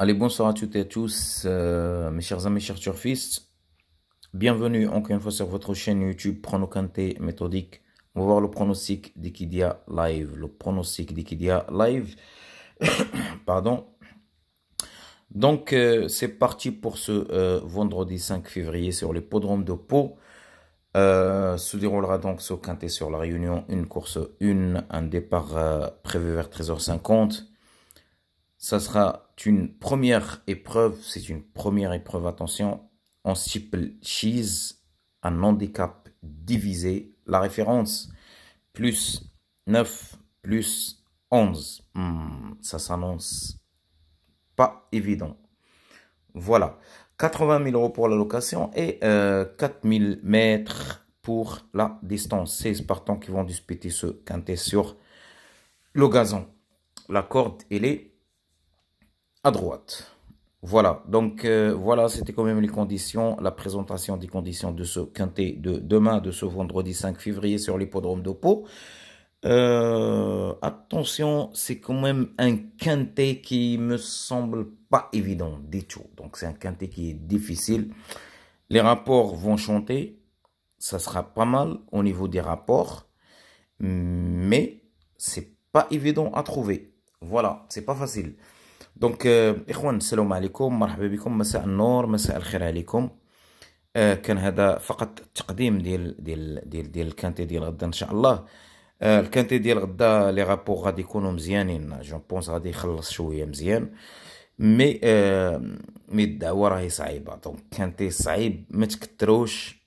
Allez, bonsoir à toutes et à tous, mes chers amis, chers turfistes. Bienvenue encore une fois sur votre chaîne YouTube Prono Kanté Méthodique. On va voir le pronostic d'Equidia Live. Le pronostic d'Equidia Live. Pardon. Donc, c'est parti pour ce vendredi 5 février sur l'hippodrome de Pau. Se déroulera donc ce Quintet sur la Réunion, une course 1, un départ prévu vers 13h50. Ça sera une première épreuve, c'est une première épreuve, attention, en steeple cheese, un handicap divisé. La référence, plus 9, plus 11. Ça s'annonce pas évident. Voilà, 80 000 € pour la location et 4 000 mètres pour la distance. 16 partants qui vont disputer ce quintet sur le gazon. La corde, elle est à droite. Voilà, donc voilà, c'était quand même les conditions, la présentation des conditions de ce quintet de demain, de ce vendredi 5 février sur l'hippodrome de Pau. Attention, c'est quand même un quintet qui me semble pas évident du tout. Donc c'est un quintet qui est difficile. Les rapports vont chanter, ça sera pas mal au niveau des rapports, mais c'est pas évident à trouver. Voilà, c'est pas facile. دونك اخوان السلام عليكم، مرحبا بكم، مساء النور، مساء الخير عليكم. كان هذا فقط تقديم ديال الكانتي ديال غدا ان شاء الله. الكانتي ديال غدا لي رابور غادي يكونوا مزيانين، جو بونس غادي يخلص شويه مزيان، مي الدعوه راهي صعيبه. دونك كانتي صعيب، ما تكثروش،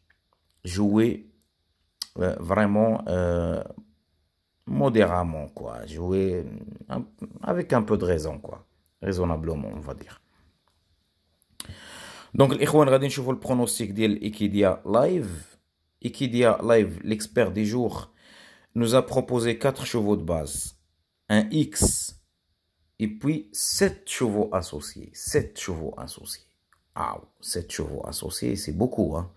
جوي فريمون modérément quoi, jouer avec un peu de raison quoi, raisonnablement on va dire. Donc الاخوان غادي نشوفوا البرونوستيك ديال Equidia Live. Equidia Live, l'expert du jour, nous a proposé 4 chevaux de base, un X et puis 7 chevaux associés. 7 chevaux associés. Ah, 7 chevaux associés, c'est beaucoup hein.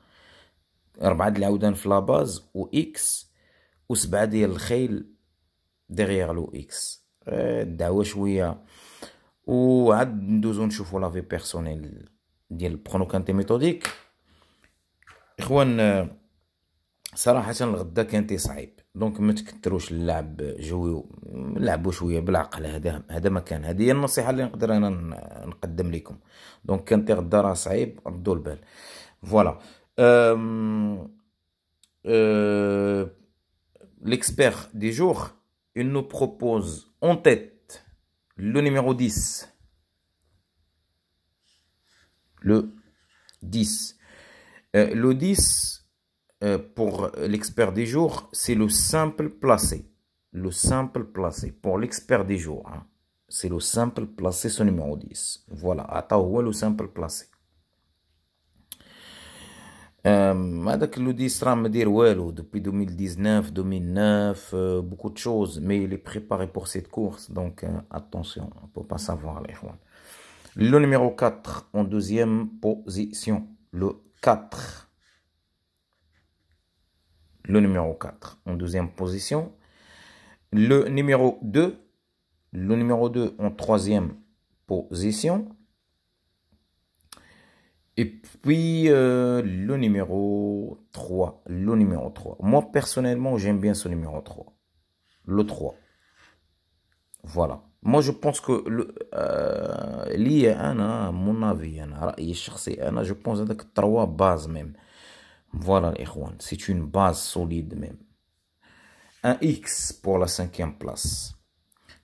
4 د العودان في لا باز و X و 7 ديال الخيل derrière le X. الدعوة شوية، وعاد ندوزو نشوفو لافي بيرسونيل ديال برونو كانتي ميثوديك. اخوان صراحة الغدا كانتي صعيب، دونك ما تكتروش اللعب، جويو لعبوا شوية بالعقل. هذا ما كان، هذه هي النصيحة اللي نقدر انا نقدم لكم. دونك كانتي غدا راه صعيب، ردوا البال. فوالا. L'expert du jour, il nous propose en tête le numéro 10. Le 10. Le 10, pour l'expert du jour, c'est le simple placé. Le simple placé. Pour l'expert du jour, hein, c'est le simple placé, ce numéro 10. Voilà, attends, le simple placé. هذاك لو 10 راه ما دير والو depuis 2019 beaucoup de choses, mais il est préparé pour cette course, donc attention, on peut pas savoir les fois. Le numéro 4 en deuxième position, le 4. Le numéro 4 en deuxième position, le numéro 2, le numéro 2 en troisième position. Et puis, le numéro 3. Le numéro 3. Moi, personnellement, j'aime bien ce numéro 3. Le 3. Voilà. Moi, je pense que à mon avis, je pense que 3 bases même. Voilà, c'est une base solide même. Un X pour la 5e place.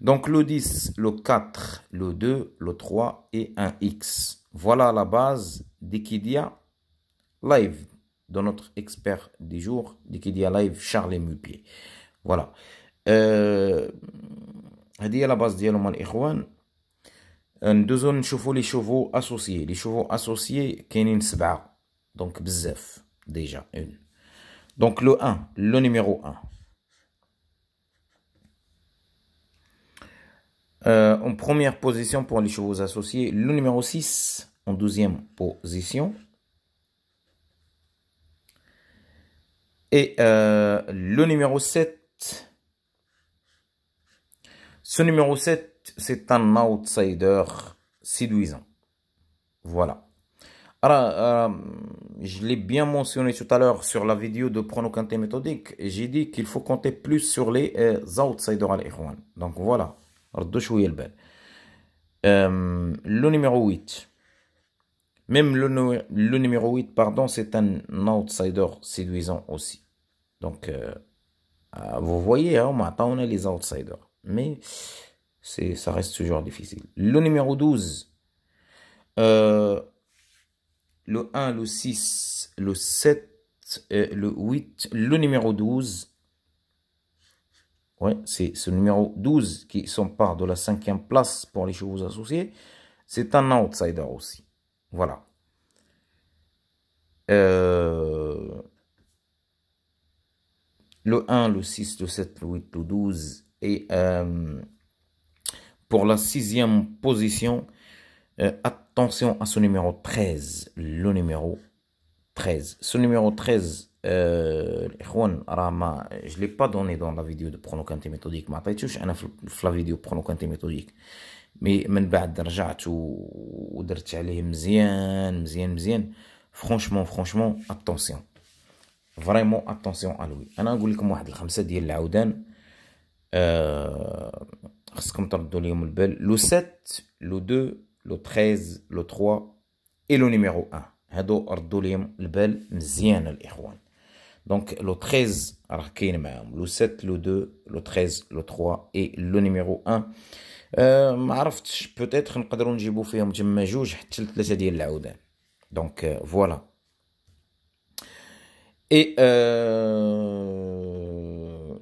Donc, le 10, le 4, le 2, le 3 et un X. Voilà la base d'Equidia Live, de notre expert du jour, d'Equidia Live, Charles Mulpier. Voilà. هذه la base ديالهم الإخوان. ندوزو نشوفو les chevaux associés. Les chevaux associés كاينين 7. Donc بزاف déjà une. Donc le 1, le numéro 1. En première position pour les chevaux associés, le numéro 6 en deuxième position. Et le numéro 7. Ce numéro 7, c'est un outsider. séduisant. Voilà. Alors, je l'ai bien mentionné tout à l'heure sur la vidéo de pronocanté méthodique. J'ai dit qu'il faut compter plus sur les outsiders à l'ikhwan. Donc voilà. Le numéro 8. Même le numéro 8, pardon, c'est un outsider séduisant aussi. Donc, vous voyez, hein, on a les outsiders. Mais ça reste toujours difficile. Le numéro 12. Le 1, le 6, le 7, le 8, le numéro 12. Ouais, c'est ce numéro 12 qui s'empare de la 5e place pour les chevaux associés. C'est un outsider aussi. Voilà. Le 1, le 6, le 7, le 8, le 12. Et pour la 6e position, attention à ce numéro 13. Le numéro 13. Ce numéro 13, je ne l'ai pas donné dans la vidéo de pronocanté méthodique. ما عطيتوش أنا في la vidéo pronocanté méthodique. Mais من بعد رجعت ودرت عليه مزيان. Franchement, attention. Vraiment attention à lui. أنا نقول لكم واحد الخمسة ديال العودان. خصكم تردوا ليهم البال. Le 7, le 2, le 13, le 3 et le numéro 1. هادو ردوا ليهم البال مزيان الإخوان. Donc le 13 راه كاين معاهم. Le 7, le 2, le 13, le 3 et le numéro 1. ما عرفتش peut-être نقدروا نجيبوا فيهم تما جوج حتى لثلاثة ديال العودان. Donc voilà. Et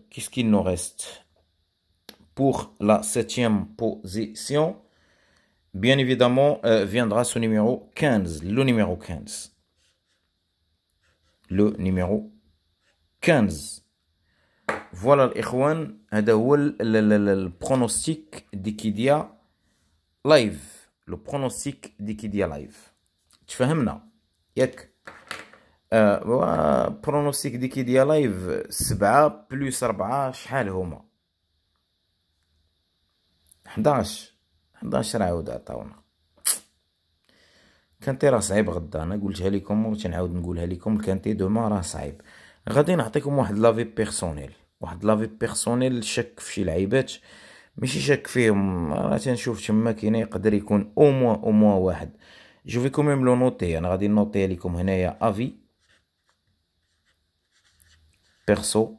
qu'est-ce qu'il nous reste pour la 7e position? Bien évidemment, viendra ce numéro 15. Le numéro 15. Le numéro 15. Voilà, الإخوان. هذا هو البرونوستيك ديكيديا لايف. Le pronostic ديكيديا لايف. تفهمنا ياك؟ برونوستيك ديكيديا لايف 7 بلس 4 شحال هما؟ 11 عاودة عطاونا. كانتي راه صعيب غدا. انا قلتها لكم وتنعاود نقولها لكم. الكانتي دوما راه صعيب. غادي نعطيكم واحد لافي بيرسونيل. شك في شي لعيبات ماشي شك فيهم. راه تنشوف تما كاين يقدر يكون او موان واحد. جو في كوميم لو نوتي. انا غادي نوطيه لكم هنايا. افي بيرسو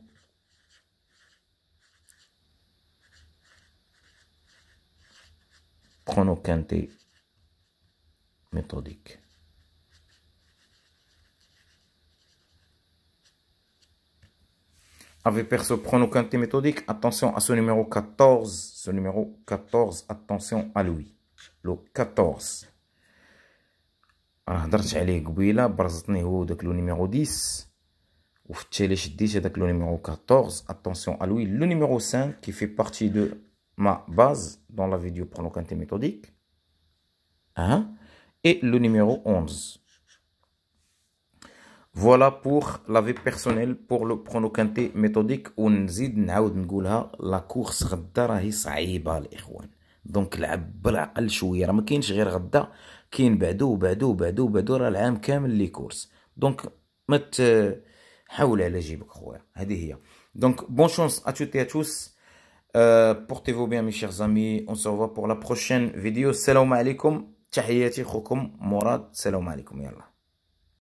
pronocanté méthodique. Avec perso pronocanté méthodique, attention à ce numéro 14. Ce numéro 14, attention à lui. Le 14. هضرت عليه قبيله برزتني هو داك لو نيميرو 10 وفي التالي شديت هذاك لو نيميرو 14. attention à lui. Le numéro 5 qui fait partie de ma base dans la vidéo pronocanté méthodique. Et le numéro 11. Voilà pour la vie personnelle pour le pronocanté méthodique. ونزيد نعاود نقولها لا كورس غدا راهي صعيبه الاخوان. دونك لعب بالعقل شويه. راه ما كاينش غير غدا. كاين بعدو راه العام كامل لي كورس. دونك ما حاول على جيبك خويا. هذه هي. دونك بون شونس à toutes et à tous. Portez-vous bien mes chers amis. On se revoit pour la prochaine vidéo. Salam alaikum. تحياتي خوكم مراد. سلام عليكم. يلا.